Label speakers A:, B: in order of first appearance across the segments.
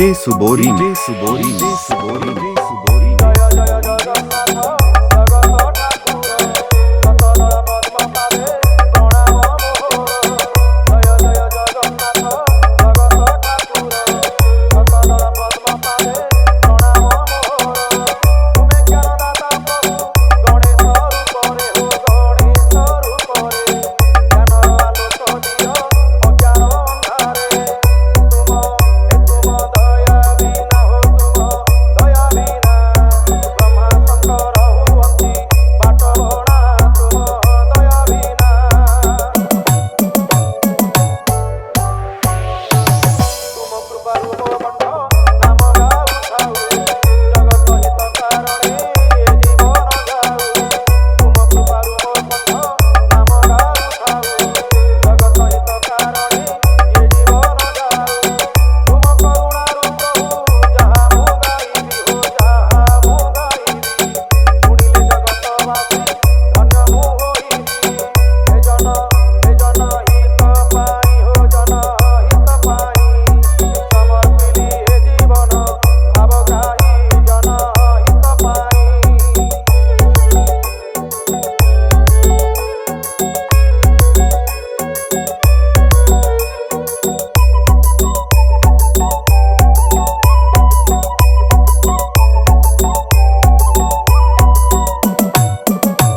A: DJ Subori, DJ Subori, DJ Subori, DJ Subori.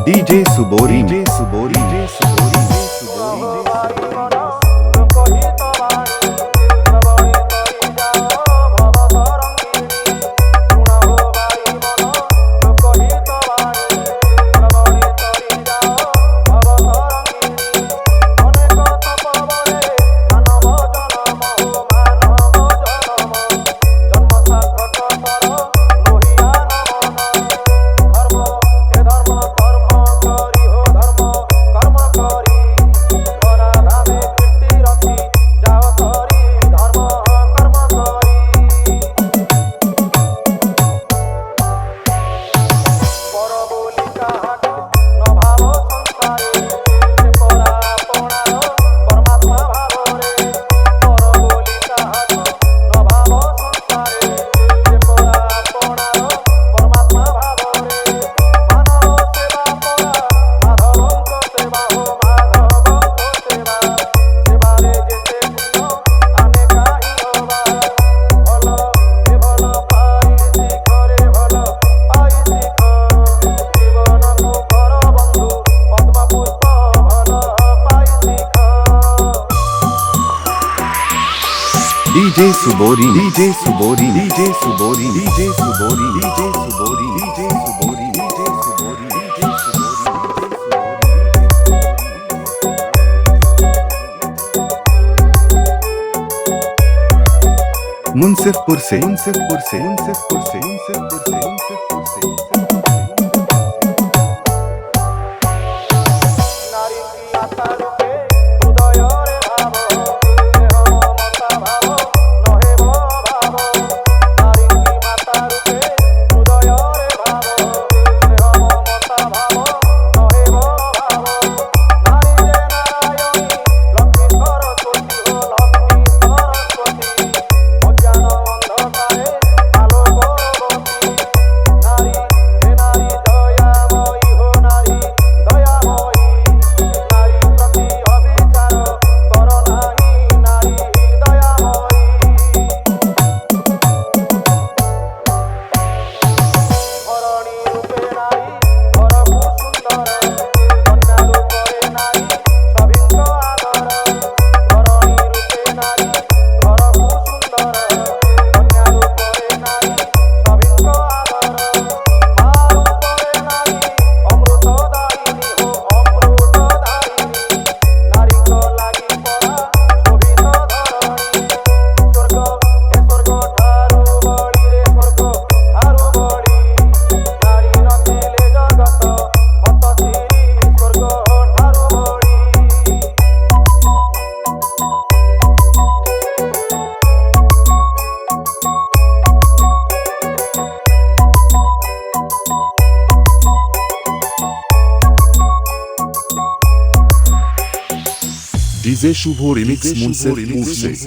A: DJ Subori, DJ Subori, DJ Subori, DJ Subori, DJ Subori. DJ Subori, DJ Subori, DJ Subori, DJ Subori, DJ Subori, DJ Subori, DJ Subori, DJ Subori. मुंसिफपुर से मुंसिफपुर से मुंसिफपुर से मुंसिफपुर से मुंसिफपुर से नारी की आशा रूपे हृदय रे भाव ডিজে শুভ রিমিক্স মুনসেফ মুর্শিদ